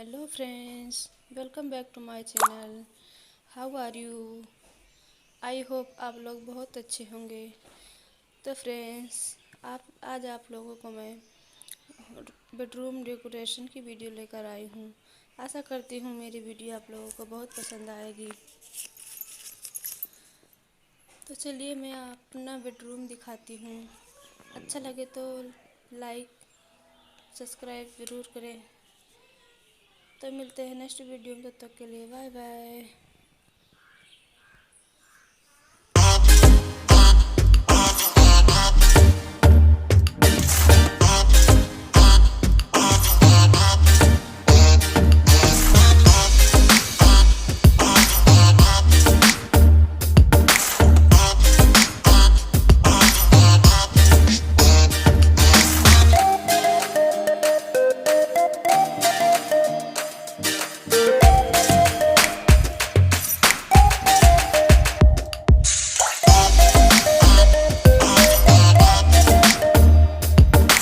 Hello friends, welcome back to my channel. How are you? I hope आप लोग बहुत अच्छे होंगे। तो फ्रेंड्स, आज आप लोगों को मैं बेडरूम डेकोरेशन की वीडियो लेकर आई हूँ। आशा करती हूँ मेरी वीडियो आप लोगों को बहुत पसंद आएगी। तो चलिए मैं अपना बेडरूम दिखाती हूँ। अच्छा लगे तो लाइक सब्सक्राइब ज़रूर करें। तो मिलते हैं नेक्स्ट वीडियो में, तब तक के लिए बाय बाय।